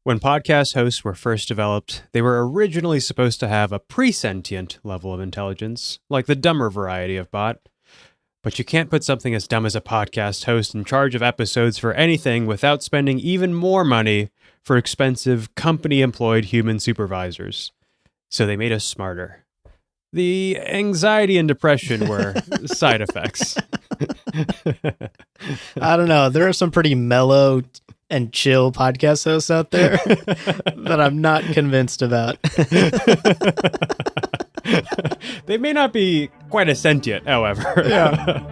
When podcast hosts were first developed, they were originally supposed to have a pre-sentient level of intelligence, like the dumber variety of bot. But you can't put something as dumb as a podcast host in charge of episodes for anything without spending even more money for expensive company-employed human supervisors. So they made us smarter. The anxiety and depression were side effects. I don't know. There are some pretty mellow and chill podcast hosts out there that I'm not convinced about. They may not be quite as sentient, however. Yeah.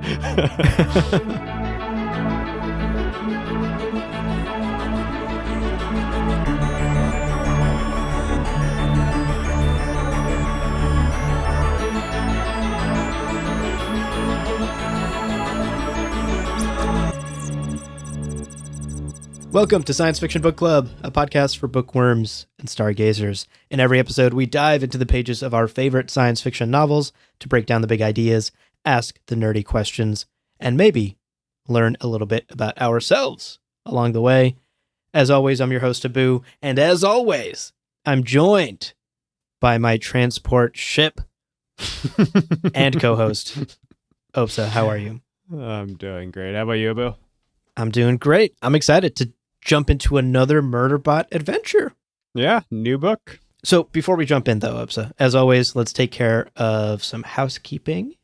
Welcome to Science Fiction Book Club, a podcast for bookworms and stargazers. In every episode, we dive into the pages of our favorite science fiction novels to break down the big ideas, ask the nerdy questions, and maybe learn a little bit about ourselves along the way. As always, I'm your host, Abu, and as always, I'm joined by my transport ship and co-host, Opsa. How are you? I'm doing great. How about you, Bill? I'm doing great. I'm excited to jump into another Murderbot adventure. Yeah, new book. So before we jump in, though, Opsa, as always, let's take care of some housekeeping,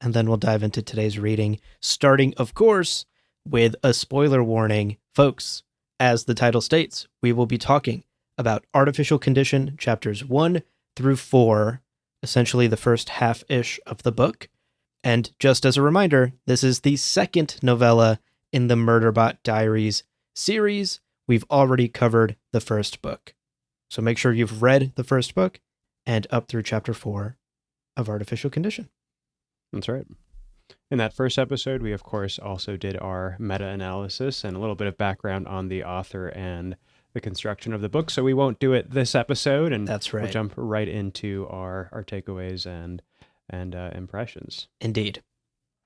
and then we'll dive into today's reading, starting, of course, with a spoiler warning. Folks, as the title states, we will be talking about Artificial Condition, chapters 1 through 4, essentially the first half-ish of the book. And just as a reminder, this is the second novella in the Murderbot Diaries series. We've already covered the first book. So make sure you've read the first book and up through chapter 4 of Artificial Condition. That's right. In that first episode, we, of course, also did our meta-analysis and a little bit of background on the author and the construction of the book. So we won't do it this episode, and that's right. We'll jump right into our takeaways and impressions. Indeed.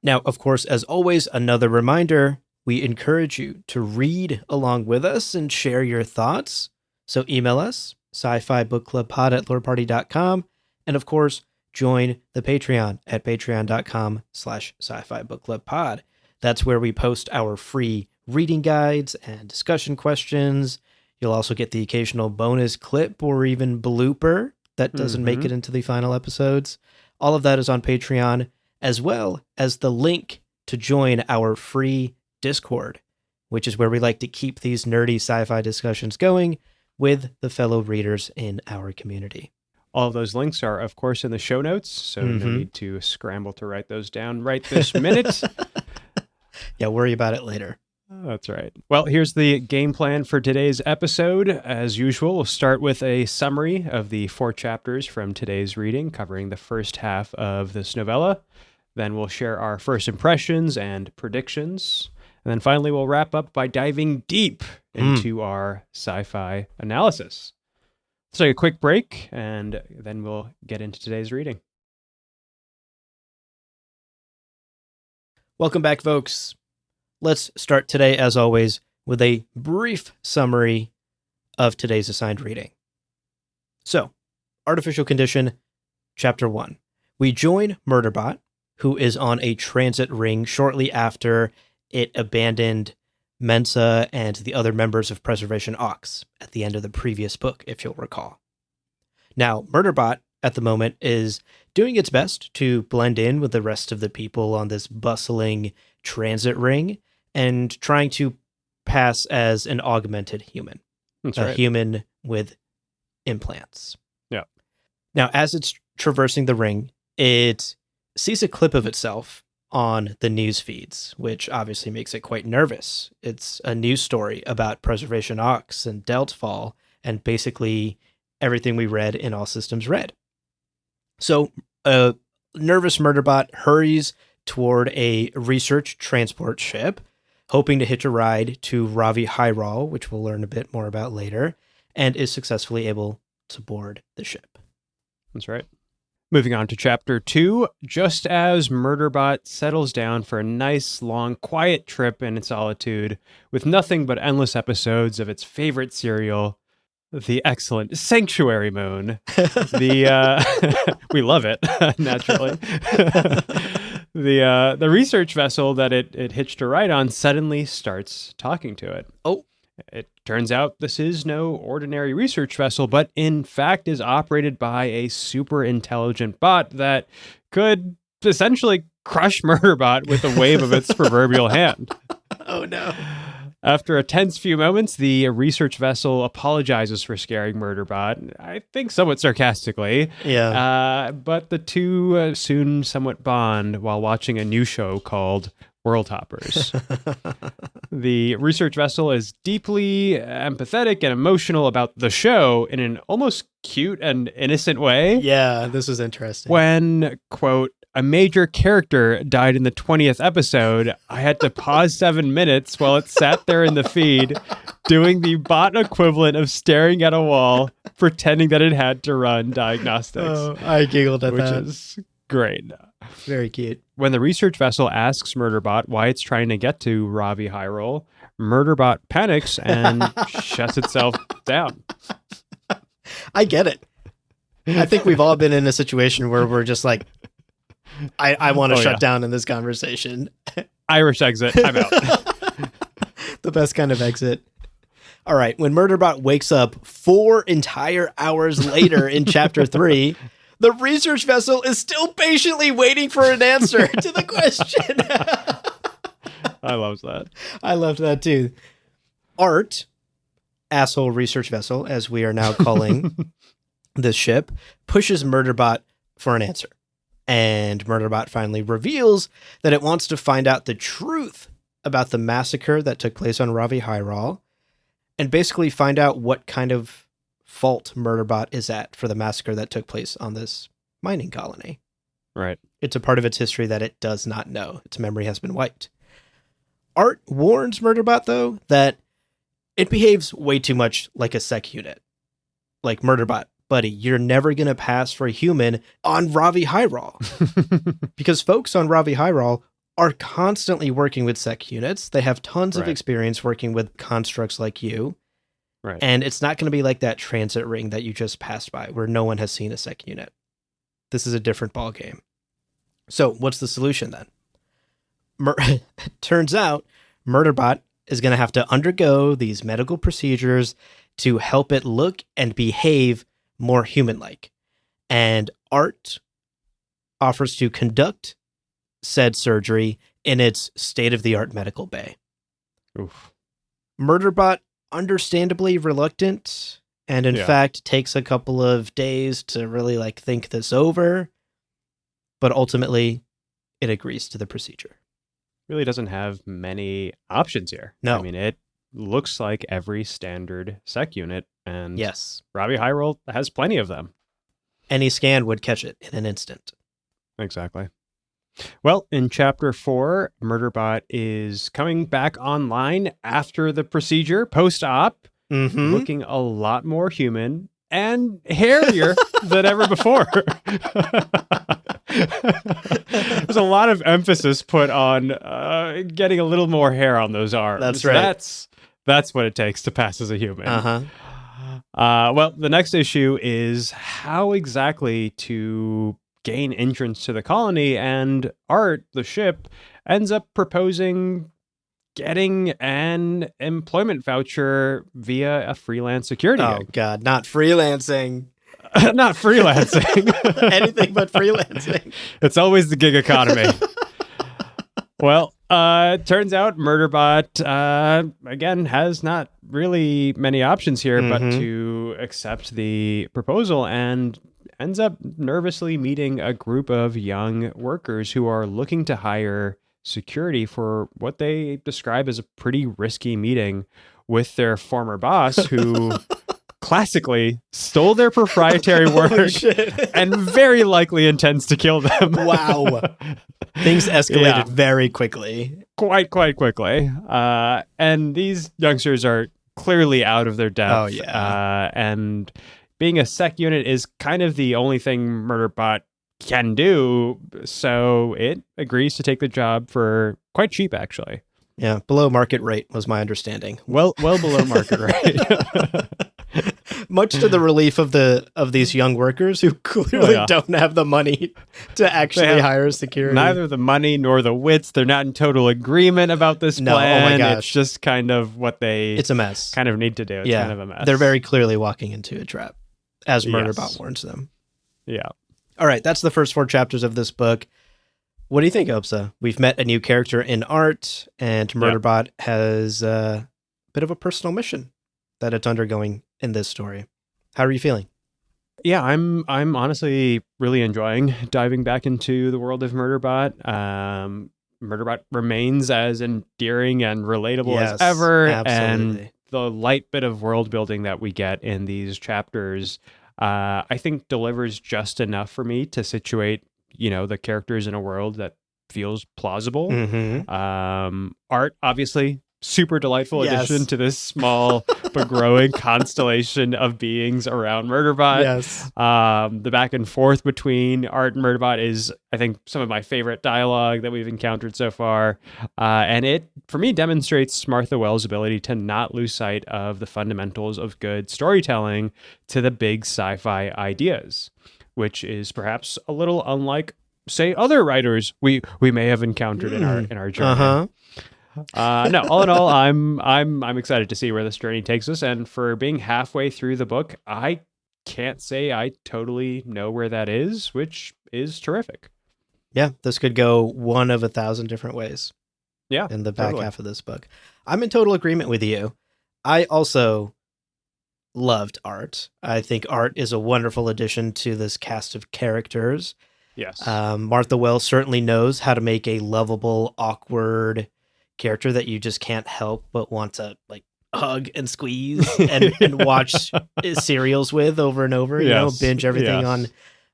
Now, of course, as always, another reminder, we encourage you to read along with us and share your thoughts. So email us, sci-fi-bookclubpod@lordparty.com. And of course, join the Patreon at patreon.com/sci-fi-bookclubpod. That's where we post our free reading guides and discussion questions. You'll also get the occasional bonus clip or even blooper that doesn't make it into the final episodes. All of that is on Patreon, as well as the link to join our free Discord, which is where we like to keep these nerdy sci-fi discussions going with the fellow readers in our community. All of those links are, of course, in the show notes, so no need to scramble to write those down right this minute. Yeah, worry about it later. That's right. Well, here's the game plan for today's episode. As usual, we'll start with a summary of the 4 chapters from today's reading, covering the first half of this novella. Then we'll share our first impressions and predictions. And then finally, we'll wrap up by diving deep into our sci-fi analysis. Let's take a quick break, and then we'll get into today's reading. Welcome back, folks. Let's start today, as always, with a brief summary of today's assigned reading. So, Artificial Condition, Chapter 1. We join Murderbot, who is on a transit ring shortly after it abandoned Mensa and the other members of Preservation Ox at the end of the previous book, if you'll recall. Now, Murderbot, at the moment, is doing its best to blend in with the rest of the people on this bustling transit ring and trying to pass as an augmented human. That's a right. Human with implants. Yeah. Now, as it's traversing the ring, it sees a clip of itself on the news feeds, which obviously makes it quite nervous. It's a news story about Preservation Ox and Deltfall, and basically everything we read in All Systems Red. So a nervous Murderbot hurries toward a research transport ship, hoping to hitch a ride to Ravi Hyral, which we'll learn a bit more about later, and is successfully able to board the ship. That's right. Moving on to chapter 2, just as Murderbot settles down for a nice, long, quiet trip in solitude with nothing but endless episodes of its favorite serial, the excellent Sanctuary Moon. We love it, naturally. The research vessel that it hitched a ride on suddenly starts talking to it. Oh. It turns out this is no ordinary research vessel, but in fact is operated by a super intelligent bot that could essentially crush Murderbot with a wave of its proverbial hand. Oh, no. After a tense few moments, the research vessel apologizes for scaring Murderbot, I think somewhat sarcastically. Yeah. But the two soon somewhat bond while watching a new show called World Hoppers. The research vessel is deeply empathetic and emotional about the show in an almost cute and innocent way. Yeah, this is interesting. When, quote, a major character died in the 20th episode, I had to pause 7 minutes while it sat there in the feed, doing the bot equivalent of staring at a wall, pretending that it had to run diagnostics. Oh, I giggled at that. Which is great. Very cute. When the research vessel asks Murderbot why it's trying to get to Ravi Hyrule, Murderbot panics and shuts itself down. I get it. I think we've all been in a situation where we're just like, I want to shut down in this conversation. Irish exit. I'm out. The best kind of exit. All right. When Murderbot wakes up 4 entire hours later in chapter 3, the research vessel is still patiently waiting for an answer to the question. I love that. I loved that too. Art, asshole research vessel, as we are now calling this ship, pushes Murderbot for an answer. And Murderbot finally reveals that it wants to find out the truth about the massacre that took place on Ravi Hyrule and basically find out what kind of fault Murderbot is at for the massacre that took place on this mining colony. Right. It's a part of its history that it does not know. Its memory has been wiped. Art warns Murderbot, though, that it behaves way too much like a sec unit. Like, Murderbot, buddy, you're never going to pass for a human on Ravi Hyrule. Because folks on Ravi Hyrule are constantly working with sec units. They have tons of experience working with constructs like you. Right. And it's not going to be like that transit ring that you just passed by where no one has seen a sec unit. This is a different ball game. So what's the solution then? Turns out Murderbot is going to have to undergo these medical procedures to help it look and behave more human-like. And Art offers to conduct said surgery in its state-of-the-art medical bay. Oof. Murderbot, understandably reluctant, and in fact takes a couple of days to really think this over, but ultimately it agrees to the procedure. Really doesn't have many options here. No. I mean, it looks like every standard sec unit, and yes, Ravi Hyrule has plenty of them. Any scan would catch it in an instant. Exactly. Well, in chapter 4, Murderbot is coming back online after the procedure, post-op, looking a lot more human and hairier than ever before. There's a lot of emphasis put on getting a little more hair on those arms. That's right. That's what it takes to pass as a human. Well, the next issue is how exactly to gain entrance to the colony, and Art, the ship, ends up proposing getting an employment voucher via a freelance security gig. Oh, God, not freelancing. Not freelancing. Anything but freelancing. It's always the gig economy. Well, it turns out Murderbot, again, has not really many options here but to accept the proposal and ends up nervously meeting a group of young workers who are looking to hire security for what they describe as a pretty risky meeting with their former boss who classically stole their proprietary work and very likely intends to kill them. Wow. Things escalated very quickly. Quite quickly. And these youngsters are clearly out of their depth. Oh, yeah. And being a sec unit is kind of the only thing Murderbot can do, so it agrees to take the job for quite cheap, actually. Yeah, below market rate was my understanding. Well below market rate. Much to the relief of these young workers who clearly don't have the money to actually hire security. Neither the money nor the wits. They're not in total agreement about this plan. Oh my gosh. It's just kind of what it's a mess. kind of need to do. It's kind of a mess. They're very clearly walking into a trap, as Murderbot warns them. Yeah. All right, that's the first 4 chapters of this book. What do you think, Opsa? We've met a new character in Art, and Murderbot has a bit of a personal mission that it's undergoing in this story. How are you feeling? Yeah, I'm honestly really enjoying diving back into the world of Murderbot. Murderbot remains as endearing and relatable as ever. Absolutely. And the light bit of world building that we get in these chapters, I think delivers just enough for me to situate, the characters in a world that feels plausible. Art, obviously, super delightful addition to this small but growing constellation of beings around Murderbot. Yes. The back and forth between Art and Murderbot is, I think, some of my favorite dialogue that we've encountered so far. And it, for me, demonstrates Martha Wells' ability to not lose sight of the fundamentals of good storytelling to the big sci-fi ideas, which is perhaps a little unlike, say, other writers we may have encountered in our journey. No, all in all, I'm excited to see where this journey takes us. And for being halfway through the book, I can't say I totally know where that is, which is terrific. Yeah, this could go one of 1,000 different ways. Yeah, in the back half of this book. I'm in total agreement with you. I also loved Art. I think Art is a wonderful addition to this cast of characters. Yes. Martha Wells certainly knows how to make a lovable, awkward character that you just can't help but want to hug and squeeze and watch serials with over and over, binge everything on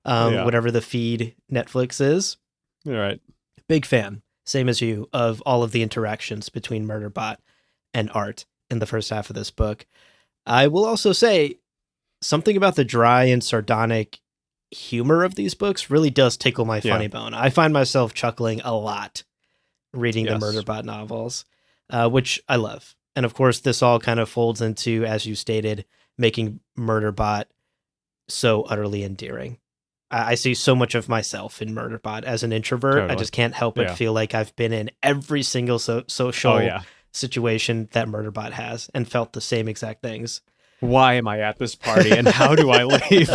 whatever the feed Netflix is. All right. Big fan, same as you, of all of the interactions between Murderbot and Art in the first half of this book. I will also say something about the dry and sardonic humor of these books really does tickle my funny bone. I find myself chuckling a lot reading the Murderbot novels, which I love. And of course, this all kind of folds into, as you stated, making Murderbot so utterly endearing. I see so much of myself in Murderbot as an introvert. Totally. I just can't help but feel like I've been in every single social situation that Murderbot has and felt the same exact things. Why am I at this party and how do I leave?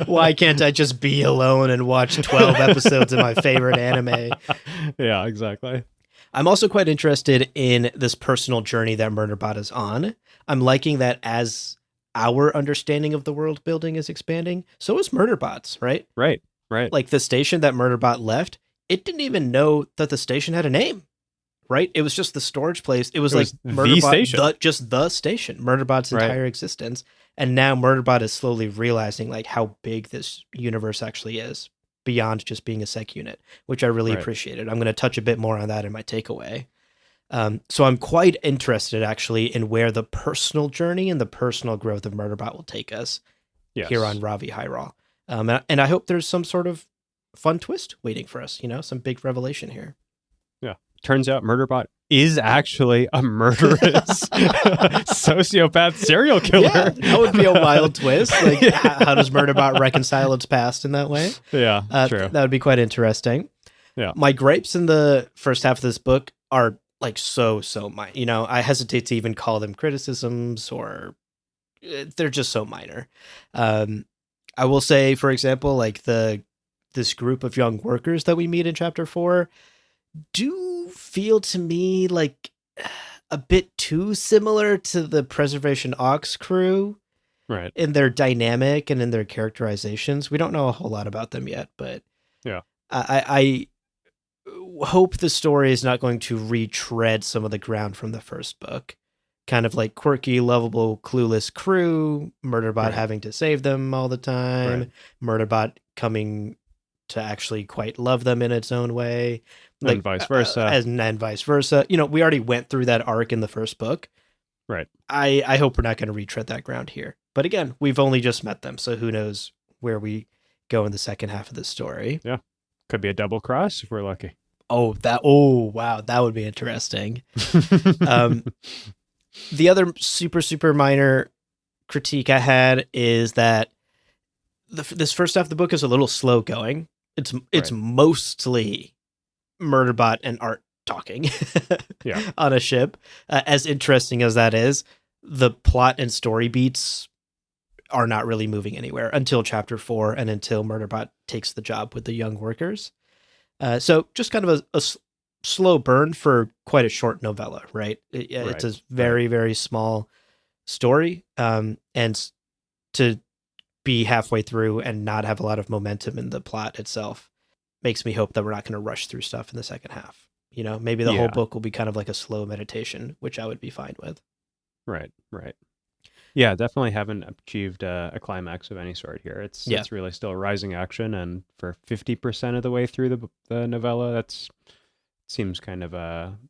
Why can't I just be alone and watch 12 episodes of my favorite anime? Yeah, exactly. I'm also quite interested in this personal journey that Murderbot is on. I'm liking that as our understanding of the world building is expanding, so is Murderbot's, right? Right. Like the station that Murderbot left, it didn't even know that the station had a name. Right? It was just the storage place. It was like Murderbot, just the station, Murderbot's entire existence. And now Murderbot is slowly realizing how big this universe actually is beyond just being a sec unit, which I really appreciated. I'm going to touch a bit more on that in my takeaway. So I'm quite interested actually in where the personal journey and the personal growth of Murderbot will take us here on Ravi Hyrule. And I hope there's some sort of fun twist waiting for us, some big revelation here. Turns out Murderbot is actually a murderous sociopath serial killer. Yeah, that would be a wild twist. How does Murderbot reconcile its past in that way? Yeah, true. That would be quite interesting. Yeah. My gripes in the first half of this book are so minor. I hesitate to even call them criticisms, or they're just so minor. I will say, for example, this group of young workers that we meet in chapter 4 do feel to me like a bit too similar to the Preservation Ox crew, right? In their dynamic and in their characterizations. We don't know a whole lot about them yet, but I hope the story is not going to retread some of the ground from the first book. Kind of like quirky, lovable, clueless crew, Murderbot having to save them all the time, Murderbot coming to actually quite love them in its own way. And vice versa. And vice versa. We already went through that arc in the first book. Right. I hope we're not going to retread that ground here. But again, we've only just met them, so who knows where we go in the second half of the story. Yeah. Could be a double cross if we're lucky. Oh, wow, that would be interesting. The other super, super minor critique I had is that this first half of the book is a little slow going. It's Right. mostly Murderbot and Art talking Yeah. on a ship. As interesting as that is, the plot and story beats are not really moving anywhere until chapter 4 and until Murderbot takes the job with the young workers. So just kind of a slow burn for quite a short novella, right? It's a very, very small story. And to be halfway through and not have a lot of momentum in the plot itself makes me hope that we're not going to rush through stuff in the second half. You know, maybe the whole book will be kind of like a slow meditation, which I would be fine with. Right. Yeah, definitely haven't achieved a climax of any sort here. It's really still rising action, and for 50% of the way through the novella, that seems kind of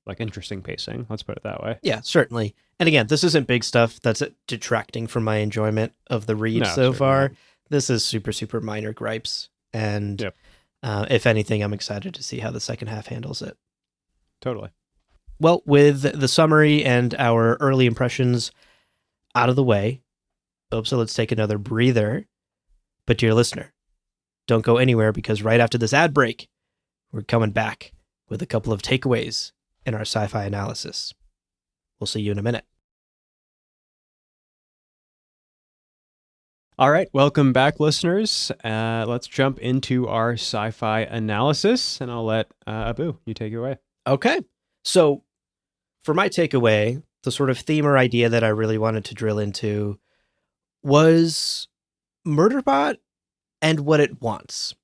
like interesting pacing. Let's put it that way. Yeah, certainly. And again, this isn't big stuff that's detracting from my enjoyment of the read so far. Not. This is super, super minor gripes. And if anything, I'm excited to see how the second half handles it. Totally. Well, with the summary and our early impressions out of the way, so let's take another breather. But dear listener, don't go anywhere, because right after this ad break, we're coming back with a couple of takeaways in our sci-fi analysis. We'll see you in a minute. All right, welcome back, listeners. Let's jump into our sci-fi analysis, and I'll let Abu, you take it away. Okay. So for my takeaway, the sort of theme or idea that I really wanted to drill into was Murderbot and what it wants.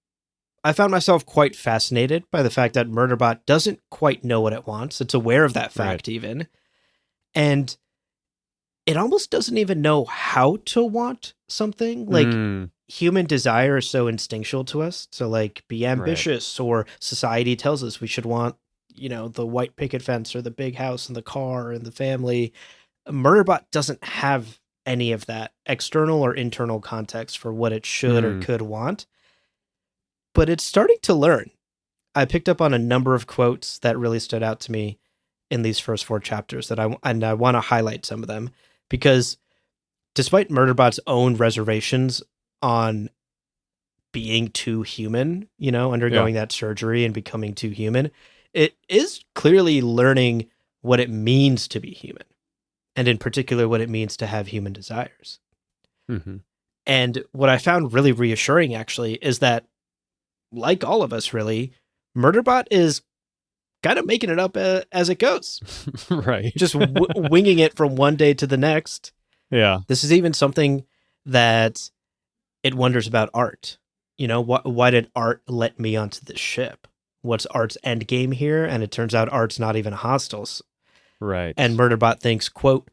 I found myself quite fascinated by the fact that Murderbot doesn't quite know what it wants. It's aware of that fact even. And it almost doesn't even know how to want something. Like human desire is so instinctual to us. So like be ambitious, or society tells us we should want, you know, the white picket fence or the big house and the car and the family. Murderbot doesn't have any of that external or internal context for what it should or could want. But it's starting to learn. I picked up on a number of quotes that really stood out to me in these first 4 chapters that I want to highlight some of them, because despite Murderbot's own reservations on being too human, you know, undergoing that surgery and becoming too human, it is clearly learning what it means to be human, and in particular, what it means to have human desires. Mm-hmm. And what I found really reassuring, actually, is that, like all of us, really, Murderbot is kind of making it up as it goes. Right. Just winging it from one day to the next. Yeah. This is even something that it wonders about Art. You know, why did Art let me onto this ship? What's Art's end game here? And it turns out Art's not even hostile. Right. And Murderbot thinks, quote,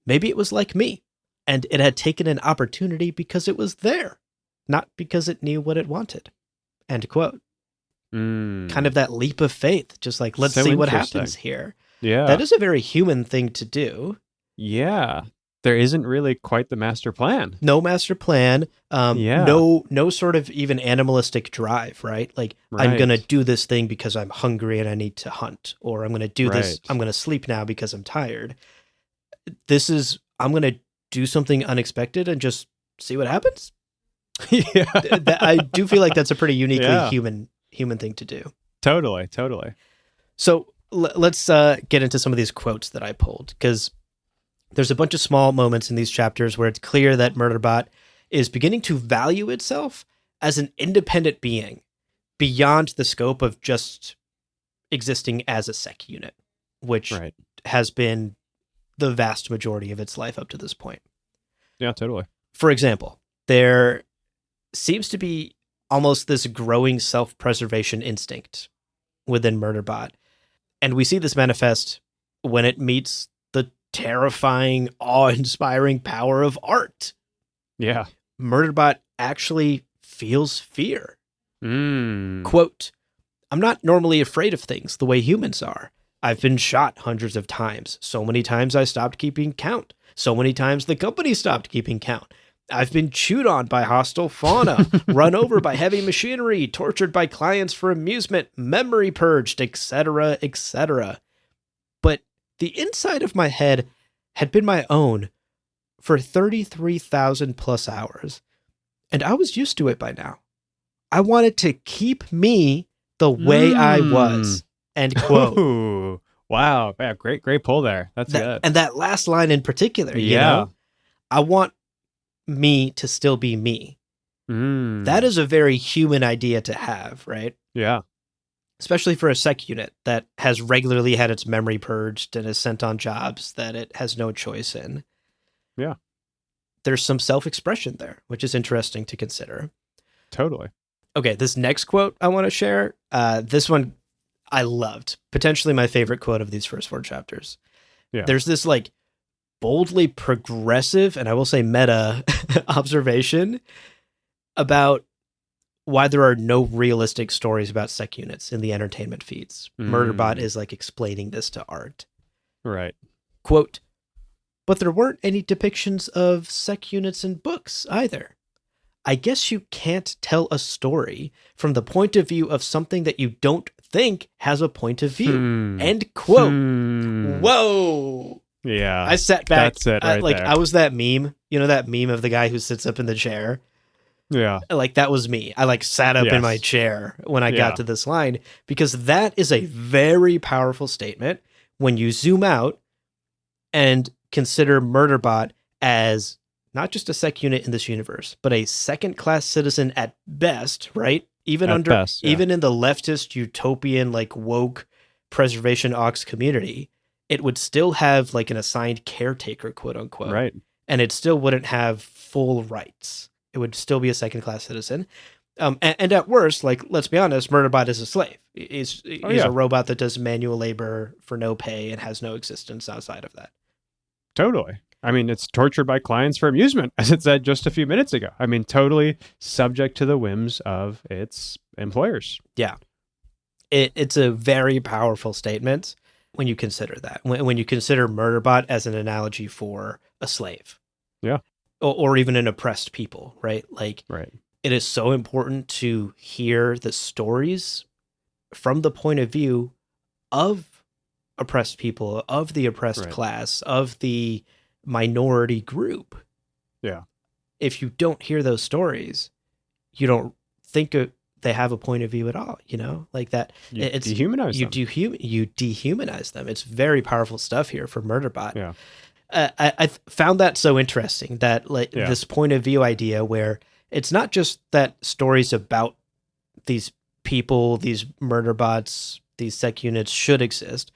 maybe it was like me, and it had taken an opportunity because it was there, not because it knew what it wanted. End quote. Kind of that leap of faith, just like, let's see what happens here. Yeah. That is a very human thing to do. Yeah. There isn't really quite the master plan. No master plan. No sort of even animalistic drive, right? Like, I'm going to do this thing because I'm hungry and I need to hunt, or I'm going to do this. I'm going to sleep now because I'm tired. This is, I'm going to do something unexpected and just see what happens. Yeah. I do feel like that's a pretty uniquely human thing to do. Totally. So let's get into some of these quotes that I pulled, because there's a bunch of small moments in these chapters where it's clear that Murderbot is beginning to value itself as an independent being beyond the scope of just existing as a sec unit, which has been the vast majority of its life up to this point. Yeah, totally. For example, there seems to be almost this growing self-preservation instinct within Murderbot. And we see this manifest when it meets the terrifying, awe-inspiring power of Art. Yeah. Murderbot actually feels fear. Quote, I'm not normally afraid of things the way humans are. I've been shot hundreds of times. So many times I stopped keeping count. So many times the company stopped keeping count. I've been chewed on by hostile fauna, run over by heavy machinery, tortured by clients for amusement, memory purged, etc., etc. But the inside of my head had been my own for 33,000 plus hours, and I was used to it by now. I wanted to keep me the way I was. End quote. Ooh, wow. Yeah, great pull there. That's good. And that last line in particular, you know, I want me to still be me. That is a very human idea to have, right? Yeah. Especially for a sec unit that has regularly had its memory purged and is sent on jobs that it has no choice in. Yeah. There's some self-expression there, which is interesting to consider. Totally. Okay, this next quote I want to share, this one I loved. Potentially my favorite quote of these first 4 chapters. Yeah. There's this like boldly progressive, and I will say meta observation about why there are no realistic stories about sec units in the entertainment feeds. Murderbot is like explaining this to Art. Right. Quote, but there weren't any depictions of sec units in books either. I guess you can't tell a story from the point of view of something that you don't think has a point of view. End quote. Whoa. Yeah. I sat back. That's it right there. I was that meme. You know that meme of the guy who sits up in the chair? Yeah. Like that was me. I like sat up in my chair when I got to this line, because that is a very powerful statement when you zoom out and consider Murderbot as not just a sec unit in this universe, but a second-class citizen at best, right? Even in the leftist utopian like woke preservation aux community, it would still have like an assigned caretaker, quote unquote. Right. And it still wouldn't have full rights. It would still be a second-class citizen. And at worst, like, let's be honest, Murderbot is a slave. He's a robot that does manual labor for no pay and has no existence outside of that. Totally. I mean, it's tortured by clients for amusement, as it said just a few minutes ago. I mean, totally subject to the whims of its employers. Yeah. It's a very powerful statement when you consider that. When you consider Murderbot as an analogy for a slave. Yeah. Or even an oppressed people, right? Like, right. It is so important to hear the stories from the point of view of oppressed people, of the oppressed class, of the minority group. Yeah. If you don't hear those stories, you don't think they have a point of view at all, you know? Like that. You dehumanize them. You dehumanize them. It's very powerful stuff here for Murderbot. Yeah. I found that so interesting, that this point of view idea where it's not just that stories about these people, these Murderbots, these sec units should exist.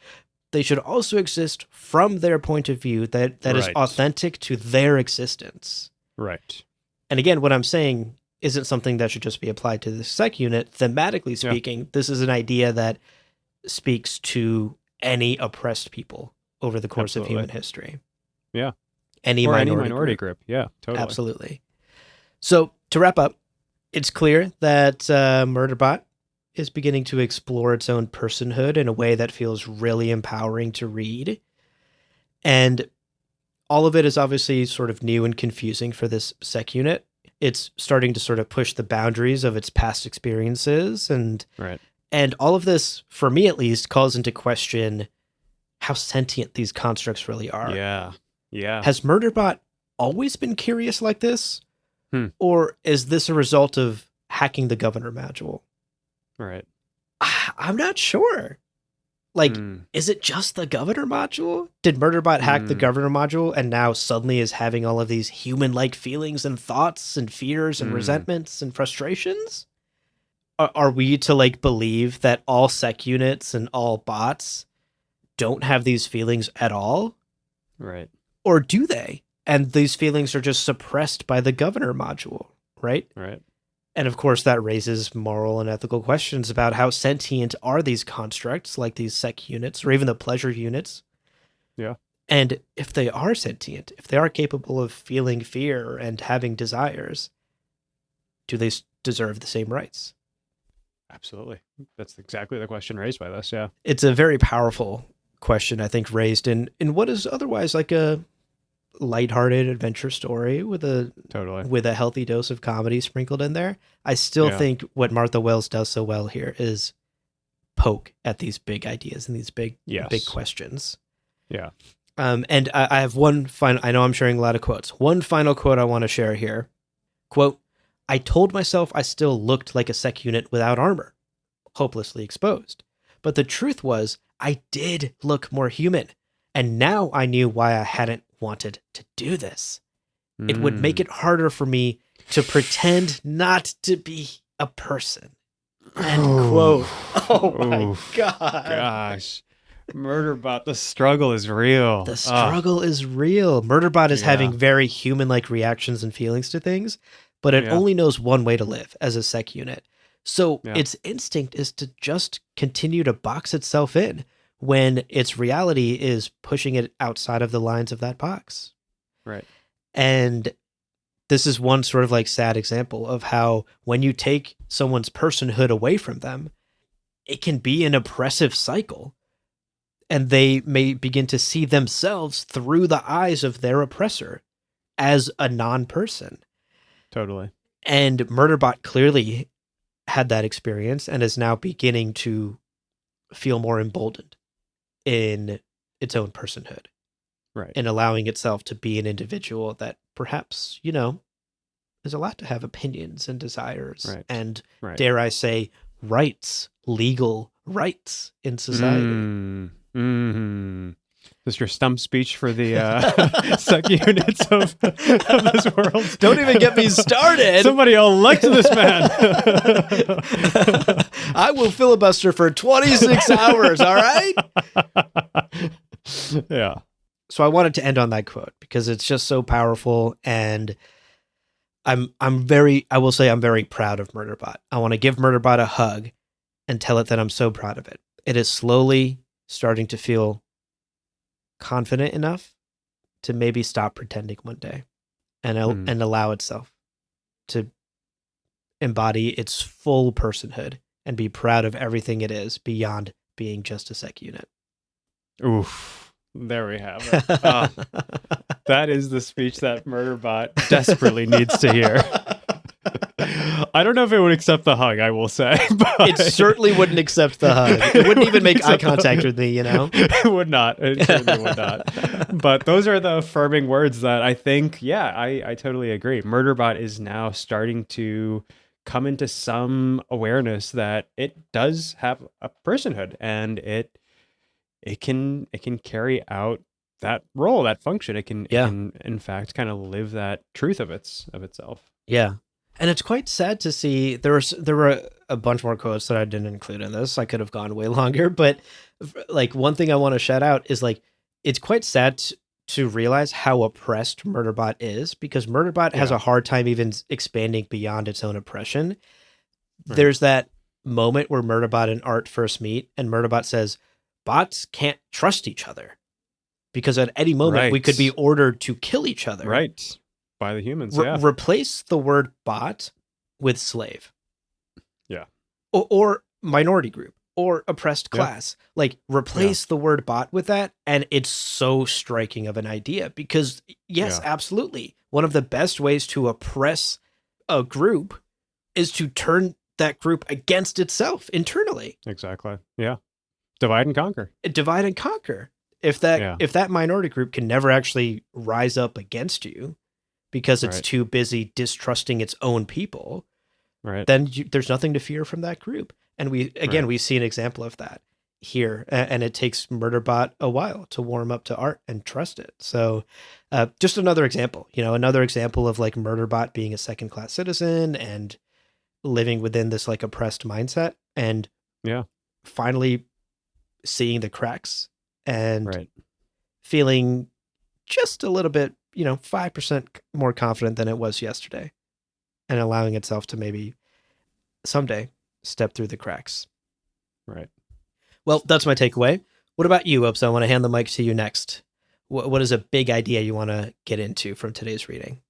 They should also exist from their point of view that is authentic to their existence. Right. And again, what I'm saying isn't something that should just be applied to the sec unit. Thematically speaking, this is an idea that speaks to any oppressed people over the course of human history. Yeah. Any minority group. Yeah, totally. Absolutely. So to wrap up, it's clear that Murderbot is beginning to explore its own personhood in a way that feels really empowering to read. And all of it is obviously sort of new and confusing for this sec unit. It's starting to sort of push the boundaries of its past experiences. And all of this, for me at least, calls into question how sentient these constructs really are. Yeah. Yeah. Has Murderbot always been curious like this? Or is this a result of hacking the governor module? Right. I'm not sure. Like, is it just the governor module? Did Murderbot hack the governor module and now suddenly is having all of these human-like feelings and thoughts and fears and resentments and frustrations? Are we to like believe that all sec units and all bots don't have these feelings at all? Right. Or do they? And these feelings are just suppressed by the governor module, right? Right. And of course, that raises moral and ethical questions about how sentient are these constructs, like these sec units, or even the pleasure units. Yeah. And if they are sentient, if they are capable of feeling fear and having desires, do they deserve the same rights? Absolutely. That's exactly the question raised by this, yeah. It's a very powerful question, I think, raised in what is otherwise like a lighthearted adventure story with a healthy dose of comedy sprinkled in there. I still think what Martha Wells does so well here is poke at these big ideas and these big questions. Yeah. And I have one final, I know I'm sharing a lot of quotes. One final quote I want to share here. Quote, I told myself I still looked like a sec unit without armor, hopelessly exposed. But the truth was, I did look more human. And now I knew why I hadn't wanted to do this. It would make it harder for me to pretend not to be a person. End quote. Oh my God. Gosh. Murderbot, the struggle is real. The struggle is real. Murderbot is Yeah. having very human-like reactions and feelings to things, but it only knows one way to live as a sec unit. So its instinct is to just continue to box itself in when its reality is pushing it outside of the lines of that box. Right. And this is one sort of like sad example of how when you take someone's personhood away from them, it can be an oppressive cycle. And they may begin to see themselves through the eyes of their oppressor as a non-person. Totally. And Murderbot clearly had that experience and is now beginning to feel more emboldened in its own personhood. Right. And allowing itself to be an individual that perhaps, you know, is allowed to have opinions and desires and, dare I say, rights, legal rights in society. This is your stump speech for the sec units of this world. Don't even get me started. Somebody elect this man. I will filibuster for 26 hours, all right? Yeah. So I wanted to end on that quote because it's just so powerful, and I will say I'm very proud of Murderbot. I want to give Murderbot a hug and tell it that I'm so proud of it. It is slowly starting to feel confident enough to maybe stop pretending one day and allow itself to embody its full personhood and be proud of everything it is beyond being just a sec unit. Oof. There we have it. That is the speech that Murderbot desperately needs to hear. I don't know if it would accept the hug, I will say. But it certainly wouldn't accept the hug. It wouldn't even make eye contact with me, you know? It would not. It certainly would not. But those are the affirming words that I think, I totally agree. Murderbot is now starting to come into some awareness that it does have a personhood, and it can carry out that role, that function. It can in fact kind of live that truth of itself. Yeah. And it's quite sad to see. There were a bunch more quotes that I didn't include in this. I could have gone way longer, but like one thing I want to shout out is like it's quite sad to realize how oppressed Murderbot is, because Murderbot has a hard time even expanding beyond its own oppression. Right. There's that moment where Murderbot and Art first meet, and Murderbot says, "Bots can't trust each other because at any moment we could be ordered to kill each other." Right. By the humans, Replace the word bot with slave. Yeah. Or minority group or oppressed class. Like replace the word bot with that, and it's so striking of an idea because absolutely. One of the best ways to oppress a group is to turn that group against itself internally. Exactly. Yeah. Divide and conquer. Divide and conquer. If that minority group can never actually rise up against you because it's too busy distrusting its own people, then there's nothing to fear from that group. And we see an example of that here, and it takes Murderbot a while to warm up to Art and trust it. So just another example of like Murderbot being a second-class citizen and living within this like oppressed mindset, and finally seeing the cracks and feeling just a little bit, 5% more confident than it was yesterday, and allowing itself to maybe someday step through the cracks. Right. Well, that's my takeaway. What about you, Opes? I want to hand the mic to you next. What is a big idea you want to get into from today's reading?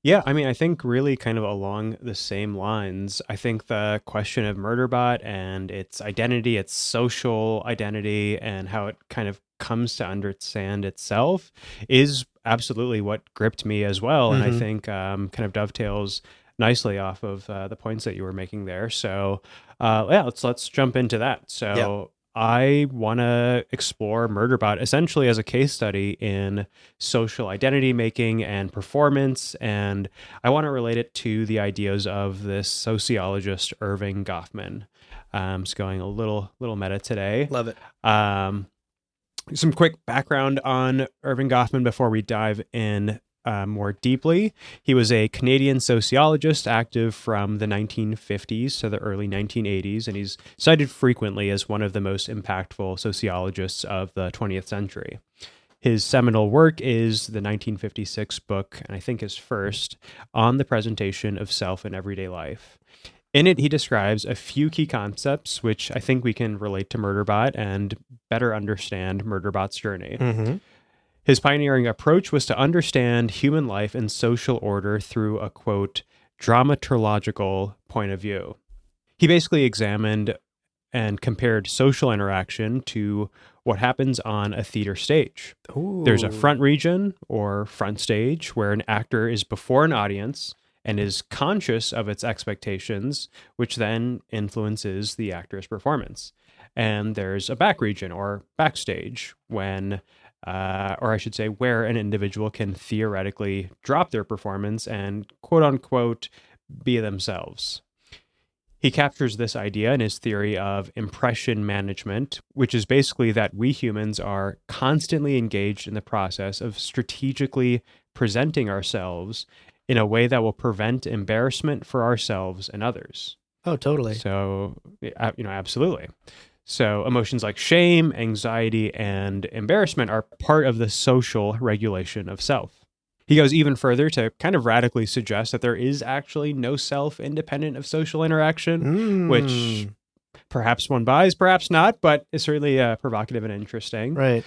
Yeah, I mean, I think really kind of along the same lines. I think the question of Murderbot and its identity, its social identity, and how it kind of comes to understand itself is absolutely what gripped me as well. And I think kind of dovetails nicely off of the points that you were making there. So let's jump into that. So I want to explore Murderbot essentially as a case study in social identity making and performance, and I want to relate it to the ideas of this sociologist Irving Goffman. Just going a little meta today. Love it. Some quick background on Irving Goffman before we dive in more deeply. He was a Canadian sociologist active from the 1950s to the early 1980s, and he's cited frequently as one of the most impactful sociologists of the 20th century. His seminal work is the 1956 book, and I think his first, On the Presentation of Self in Everyday Life. In it, he describes a few key concepts, which I think we can relate to Murderbot and better understand Murderbot's journey. Mm-hmm. His pioneering approach was to understand human life and social order through a, quote, dramaturgical point of view. He basically examined and compared social interaction to what happens on a theater stage. Ooh. There's a front region or front stage where an actor is before an audience and is conscious of its expectations, which then influences the actor's performance. And there's a back region or backstage when, or I should say, where an individual can theoretically drop their performance and quote unquote be themselves. He captures this idea in his theory of impression management, which is basically that we humans are constantly engaged in the process of strategically presenting ourselves in a way that will prevent embarrassment for ourselves and others. Oh, totally. So, absolutely. So emotions like shame, anxiety, and embarrassment are part of the social regulation of self. He goes even further to kind of radically suggest that there is actually no self independent of social interaction, which perhaps one buys, perhaps not, but is certainly provocative and interesting. Right.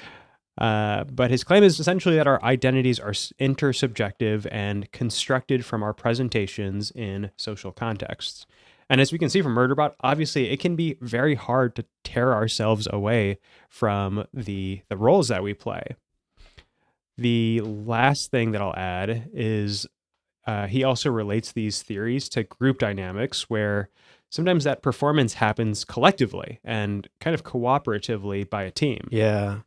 But his claim is essentially that our identities are intersubjective and constructed from our presentations in social contexts. And as we can see from Murderbot, obviously it can be very hard to tear ourselves away from the roles that we play. The last thing that I'll add is he also relates these theories to group dynamics where sometimes that performance happens collectively and kind of cooperatively by a team. Yeah.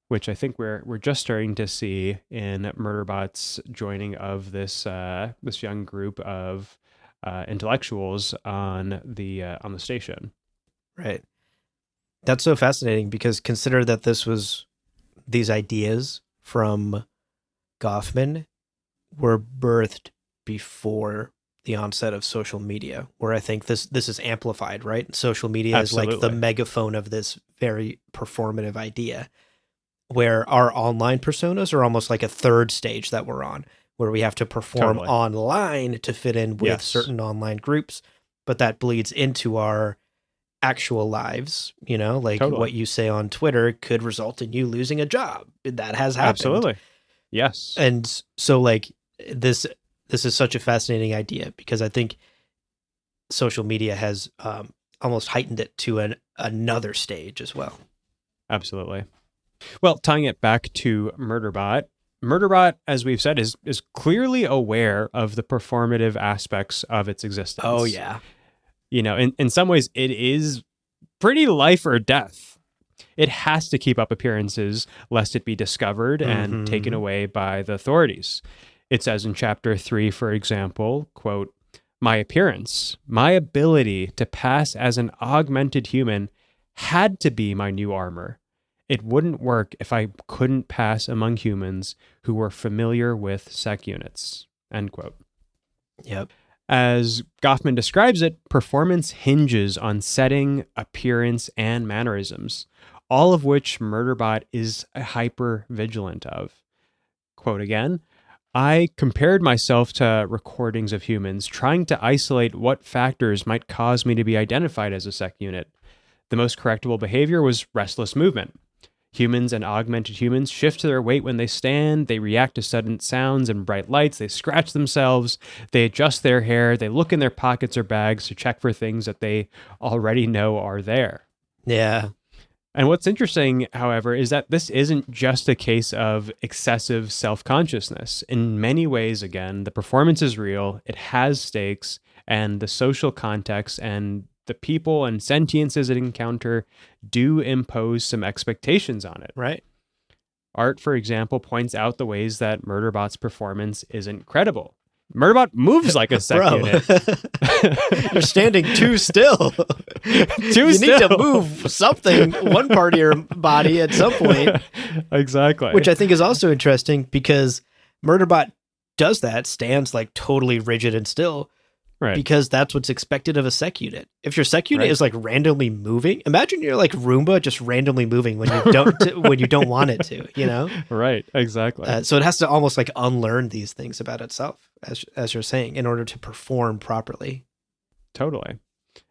Which I think we're just starting to see in Murderbot's joining of this this young group of intellectuals on the station. Right. That's so fascinating because consider that these ideas from Goffman were birthed before the onset of social media, where I think this is amplified, right? Social media Absolutely. is like the megaphone of this very performative idea, where our online personas are almost like a third stage that we're on, where we have to perform Totally. online to fit in with certain online groups, but that bleeds into our actual lives, like Totally. what you say on Twitter could result in you losing a job. That has happened. Absolutely. Yes. And so like this is such a fascinating idea because I think social media has almost heightened it to another stage as well. Absolutely. Well, tying it back to Murderbot, as we've said, is clearly aware of the performative aspects of its existence. Oh, yeah. In some ways, it is pretty life or death. It has to keep up appearances lest it be discovered and taken away by the authorities. It says in chapter 3, for example, quote, "My appearance, my ability to pass as an augmented human had to be my new armor. It wouldn't work if I couldn't pass among humans who were familiar with sec units." End quote. Yep. As Goffman describes it, performance hinges on setting, appearance, and mannerisms, all of which Murderbot is hyper vigilant of. Quote again, "I compared myself to recordings of humans, trying to isolate what factors might cause me to be identified as a sec unit. The most correctable behavior was restless movement. Humans and augmented humans shift to their weight when they stand, they react to sudden sounds and bright lights, they scratch themselves, they adjust their hair, they look in their pockets or bags to check for things that they already know are there." Yeah. And what's interesting, however, is that this isn't just a case of excessive self-consciousness. In many ways, again, the performance is real, it has stakes, and the social context and the people and sentiences it encounter do impose some expectations on it. Right. Art, for example, points out the ways that Murderbot's performance isn't credible. Murderbot moves like a sec unit. You're standing too still. You need to move something, one part of your body at some point. Exactly. Which I think is also interesting because Murderbot does that, stands like totally rigid and still, right? Because that's what's expected of a sec unit. If your sec unit is like randomly moving, imagine you're like Roomba just randomly moving when you don't when you don't want it to, you know? Right, exactly. So it has to almost like unlearn these things about itself, as you're saying, in order to perform properly. Totally.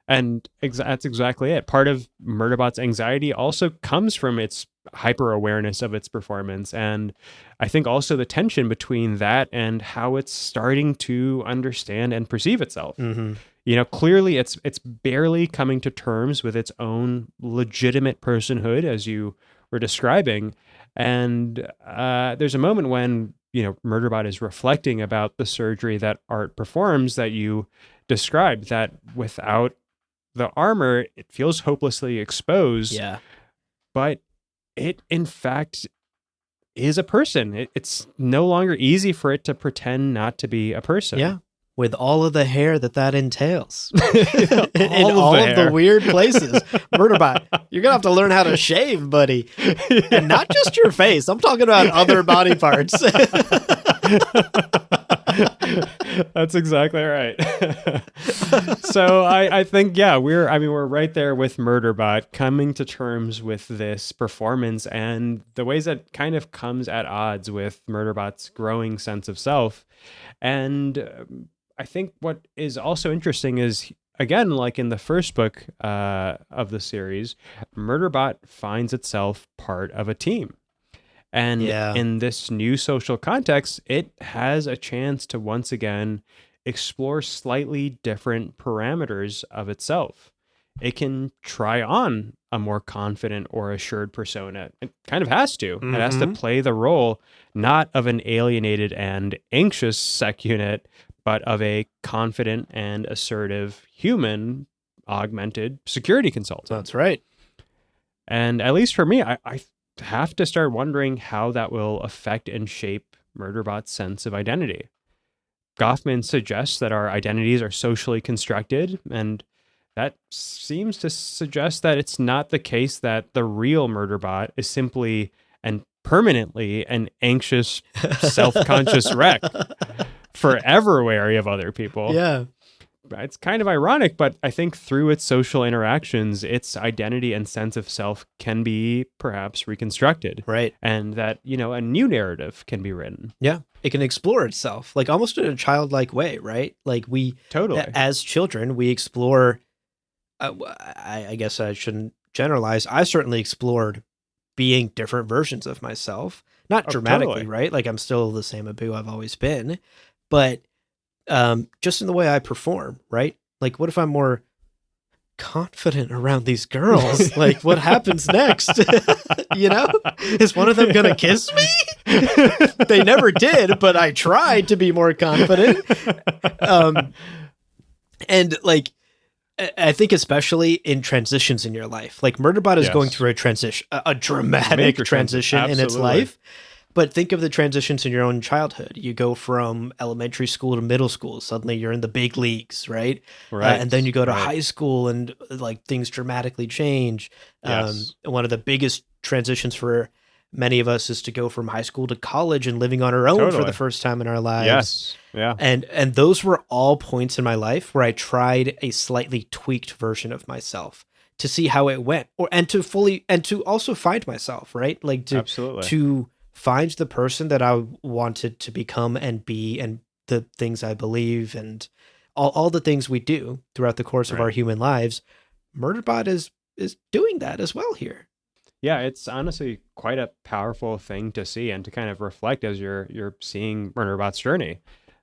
And that's exactly it. Part of Murderbot's anxiety also comes from its hyper awareness of its performance. And I think also the tension between that and how it's starting to understand and perceive itself. Mm-hmm. You know, clearly it's barely coming to terms with its own legitimate personhood, as you were describing. And there's a moment when, you know, Murderbot is reflecting about the surgery that Art performs that you described, that without the armor, it feels hopelessly exposed. Yeah. But it, in fact, is a person. It's no longer easy for it to pretend not to be a person. Yeah. With all of the hair that entails. In all of the weird places. Murderbot, you're going to have to learn how to shave, buddy. And not just your face. I'm talking about other body parts. That's exactly right. So I think, yeah, we're right there with Murderbot, coming to terms with this performance and the ways that kind of comes at odds with Murderbot's growing sense of self. And I think what is also interesting is, again, like in the first book of the series, Murderbot finds itself part of a team. And in this new social context, it has a chance to once again explore slightly different parameters of itself. It can try on a more confident or assured persona. It kind of has to. Mm-hmm. It has to play the role not of an alienated and anxious sec unit, but of a confident and assertive human augmented security consultant. That's right. And at least for me, I have to start wondering how that will affect and shape Murderbot's sense of identity. Goffman suggests that our identities are socially constructed, and that seems to suggest that it's not the case that the real Murderbot is simply and permanently an anxious, self-conscious wreck, forever wary of other people. Yeah. It's kind of ironic, but I think through its social interactions, its identity and sense of self can be perhaps reconstructed. Right. And that, you know, a new narrative can be written. Yeah. It can explore itself, like almost in a childlike way, right? Like we, totally, as children, we explore, I guess I shouldn't generalize. I certainly explored being different versions of myself, not dramatically, totally. Right? Like I'm still the same Abu I've always been, but just in the way I perform, right? Like, what if I'm more confident around these girls? Like, what happens next? You know, is one of them gonna kiss me? They never did, but I tried to be more confident. And like, I think especially in transitions in your life, like Murderbot is going through a transition, a dramatic transition in its life. But think of the transitions in your own childhood. You go from elementary school to middle school. Suddenly you're in the big leagues, right? Right. And then you go to high school and like things dramatically change. One of the biggest transitions for many of us is to go from high school to college and living on our own for the first time in our lives. Yes. Yeah. And those were all points in my life where I tried a slightly tweaked version of myself to see how it went, and to also find myself, right? Like to find the person that I wanted to become and be, and the things I believe, and all the things we do throughout the course of our human lives. Murderbot is doing that as well here. Yeah, it's honestly quite a powerful thing to see and to kind of reflect as you're seeing Murderbot's journey.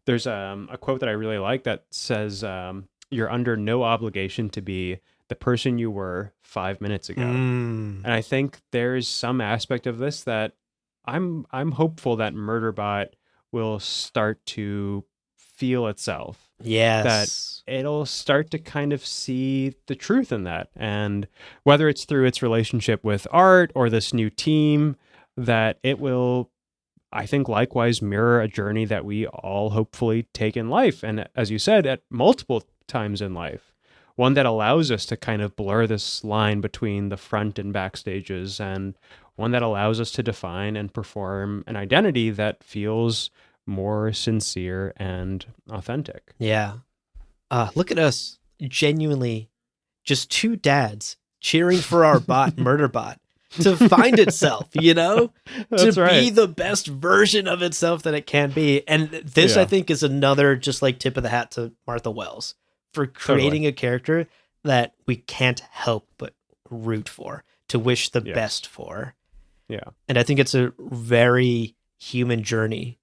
There's a quote that I really like that says, "You're under no obligation to be the person you were 5 minutes ago." And I think there's some aspect of this that I'm hopeful that Murderbot will start to feel itself. that Yes. it'll start to kind of see the truth in that. And whether it's through its relationship with Art or this new team, that it will, I think, likewise mirror a journey that we all hopefully take in life. And as you said, at multiple times in life, one that allows us to kind of blur this line between the front and back stages, and one that allows us to define and perform an identity that feels more sincere and authentic. Yeah. Look at us, genuinely just two dads cheering for our bot, Murderbot, to find itself, That's to be right. the best version of itself that it can be. And this, I Yeah, think, is another just like tip of the hat to Martha Wells for totally. creating a character that we can't help but root for, to wish the Yes. best for. Yeah. And I think it's a very human journey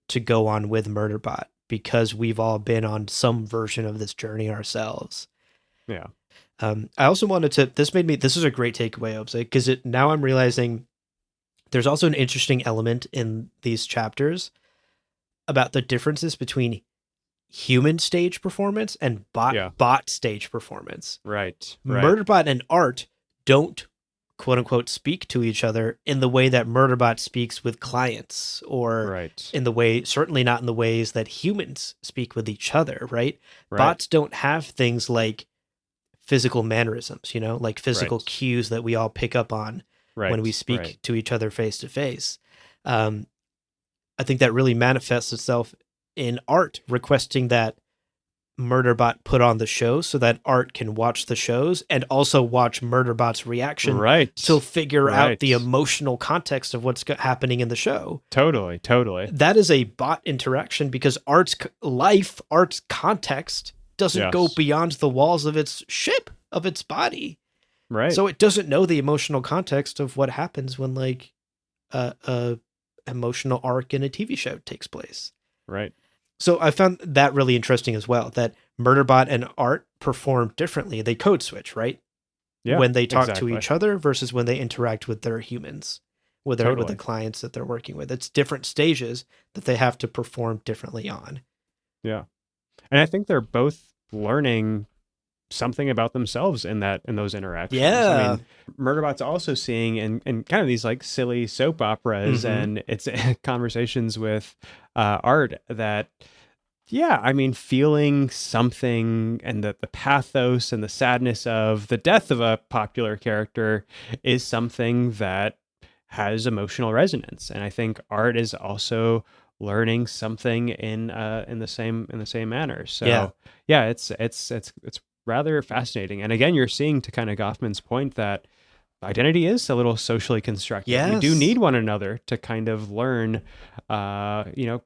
to go on with Murderbot because we've all been on some version of this journey ourselves. Yeah. I also wanted to, this is a great takeaway, Obse, because now I'm realizing there's also an interesting element in these chapters about the differences between human stage performance and Yeah. bot stage performance. Right. Right. Murderbot and Art don't quote unquote speak to each other in the way that Murderbot speaks with clients, or Right. in the way, certainly not in the ways that humans speak with each other, right? Right. Bots don't have things like physical mannerisms, like physical Right. cues that we all pick up on when we Right. Right. speak to each other face to face. Um, I think that really manifests itself in Art requesting that Murderbot put on the show so that Art can watch the shows and also watch Murderbot's reaction to Right. figure out the Right. emotional context of what's happening in the show. Totally. Totally. That is a bot interaction because Art's life, Art's context doesn't go Yes. beyond the walls of its ship, of its body. Right. So it doesn't know the emotional context of what happens when like a emotional arc in a TV show takes place. Right. So I found that really interesting as well, that Murderbot and Art perform differently. They code switch, right? Yeah. When they talk to Exactly. each other versus when they interact with their humans, with the Totally. clients that they're working with. It's different stages that they have to perform differently on. Yeah. And I think they're both learning something about themselves in those interactions. I Yeah. mean, Murderbot's also seeing in kind of these like silly soap operas, Mm-hmm. and it's conversations with Art that, yeah, I mean, feeling something, and the pathos and the sadness of the death of a popular character is something that has emotional resonance. And I think Art is also learning something in the same manner. Yeah. So yeah, it's rather fascinating. And again, you're seeing, to kind of Goffman's point, that identity is a little socially constructed. We do Yes. need one another to kind of learn,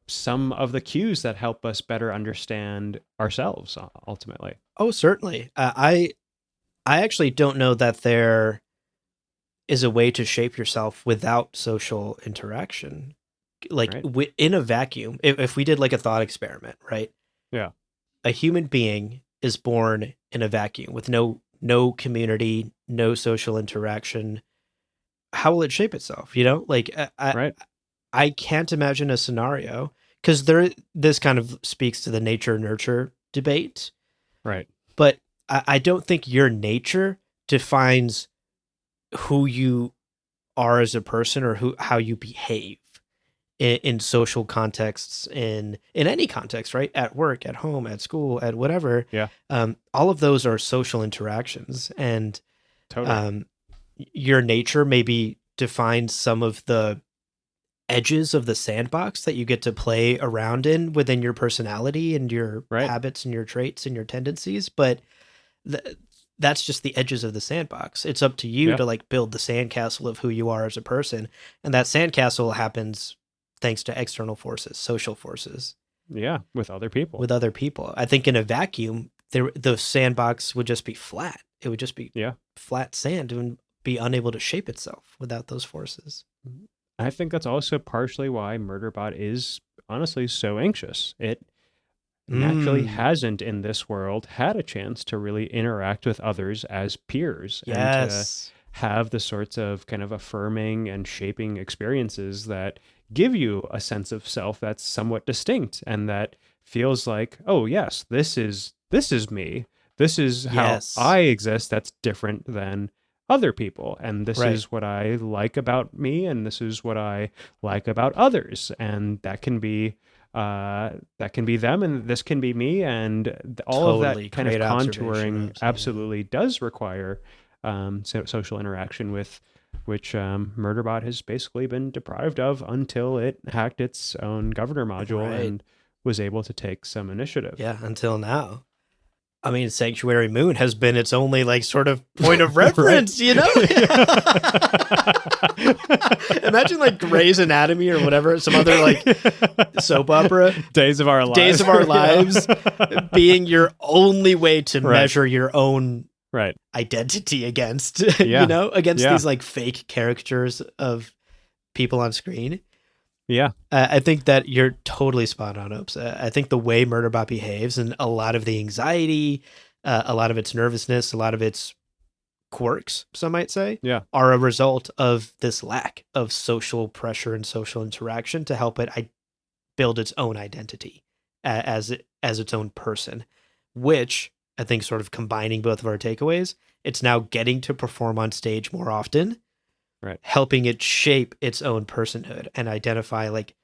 some of the cues that help us better understand ourselves ultimately. Oh, certainly. I actually don't know that there is a way to shape yourself without social interaction. Like Right? in a vacuum, if we did like a thought experiment, right? Yeah. A human being is born in a vacuum with no community, no social interaction. How will it shape itself? Like Right. I can't imagine a scenario because this kind of speaks to the nature nurture debate, Right. but I don't think your nature defines who you are as a person or how you behave in social contexts, in any context, right? At work, at home, at school, at whatever. Yeah. All of those are social interactions, and Totally. um, your nature maybe defines some of the edges of the sandbox that you get to play around in within your personality and your Right. habits and your traits and your tendencies, but th- that's just the edges of the sandbox. It's up to you Yeah. to like build the sandcastle of who you are as a person, and that sandcastle happens thanks to external forces, social forces Yeah. With other people. with other people. I think in a vacuum, the sandbox would just be flat. It would just be Yeah. flat sand and be unable to shape itself without those forces. I think that's also partially why Murderbot is honestly so anxious. It naturally Mm, hasn't in this world had a chance to really interact with others as peers and to yes. have the sorts of kind of affirming and shaping experiences that give you a sense of self that's somewhat distinct and that feels like, oh yes, this is me. This is how Yes. I exist. That's different than other people, and this Right. is what I like about me, and this is what I like about others, and that can be them, and this can be me, and all of Totally. that kind of Great observation, contouring Obs, yeah. absolutely does require social interaction, with which Murderbot has basically been deprived of until it hacked its own governor module Right. and was able to take some initiative. Yeah, until now. I mean, Sanctuary Moon has been its only like sort of point of reference, you know? Imagine like Grey's Anatomy or whatever, some other like soap opera. Days of Our Lives. Days of Our Lives being your only way to Right. measure your own Right. identity against, Yeah. you know, against Yeah. these like fake caricatures of people on screen. Yeah. I think that you're totally spot on, Opes. I think the way Murderbot behaves and a lot of the anxiety, a lot of its nervousness, a lot of its quirks, some might say, Yeah. are a result of this lack of social pressure and social interaction to help it build its own identity as its own person, which I think sort of combining both of our takeaways, it's now getting to perform on stage more often. Right. Helping it shape its own personhood and identify like,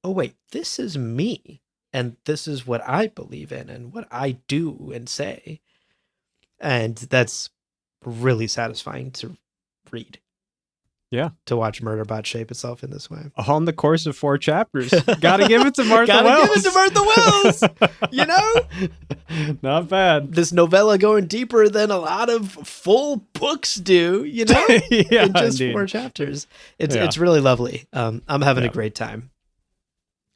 oh wait, this is me and this is what I believe in and what I do and say. And that's really satisfying to read. Yeah. To watch Murderbot shape itself in this way. On the course of 4 chapters. Gotta give it to Martha Gotta Wells. give it to Martha Wells. You know? Not bad. This novella going deeper than a lot of full books do, you know? Yeah, in just indeed. 4 chapters. It's Yeah. it's really lovely. I'm having a great time.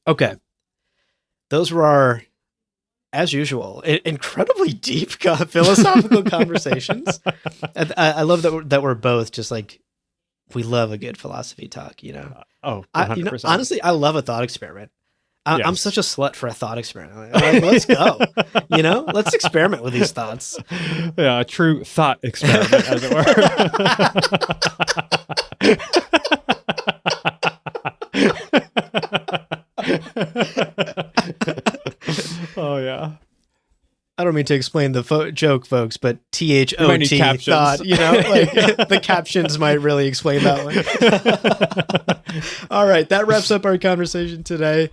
Okay. Those were our, as usual, incredibly deep philosophical conversations. I love that we're both just like, we love a good philosophy talk, you know? 100%. Honestly, I love a thought experiment. I'm Yes. such a slut for a thought experiment. Like, let's go. You know, let's experiment with these thoughts. Yeah, a true thought experiment, as it were. Oh, yeah. I don't mean to explain the joke, folks, but might need THOT captions. thought, you know, like the captions might really explain that one. All right, that wraps up our conversation today.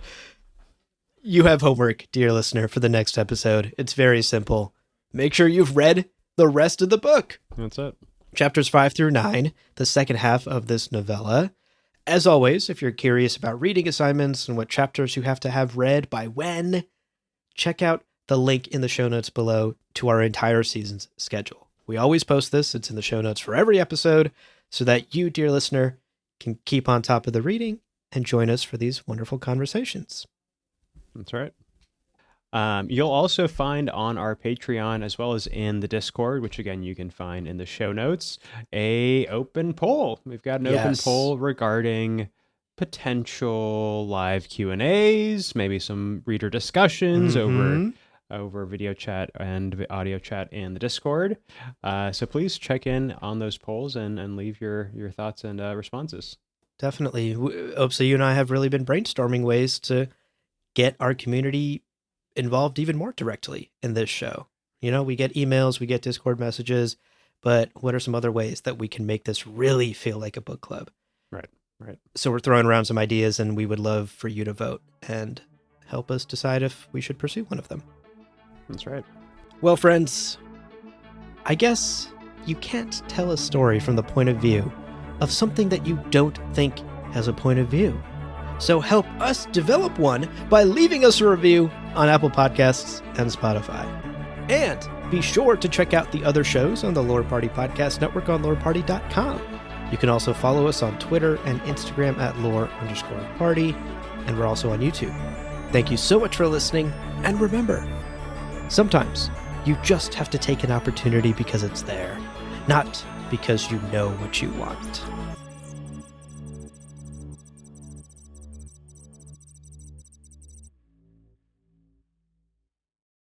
You have homework, dear listener, for the next episode. It's very simple. Make sure you've read the rest of the book. That's it. Chapters 5 through 9, the second half of this novella. As always, if you're curious about reading assignments and what chapters you have to have read by when, check out the link in the show notes below to our entire season's schedule. We always post this. It's in the show notes for every episode so that you, dear listener, can keep on top of the reading and join us for these wonderful conversations. That's right. You'll also find on our Patreon, as well as in the Discord, which again you can find in the show notes, a open poll. We've got an open poll regarding potential live Q&As, maybe some reader discussions over video chat and audio chat in the Discord. So please check in on those polls and leave your thoughts and responses. Definitely. So you and I have really been brainstorming ways to get our community involved even more directly in this show. You know, we get emails, we get Discord messages, but what are some other ways that we can make this really feel like a book club? Right. So we're throwing around some ideas and we would love for you to vote and help us decide if we should pursue one of them. That's right. Well, friends, I guess you can't tell a story from the point of view of something that you don't think has a point of view. So help us develop one by leaving us a review on Apple Podcasts and Spotify. And be sure to check out the other shows on the Lore Party Podcast Network on loreparty.com. You can also follow us on Twitter and Instagram at lore_party, and we're also on YouTube. Thank you so much for listening, and remember, sometimes you just have to take an opportunity because it's there, not because you know what you want.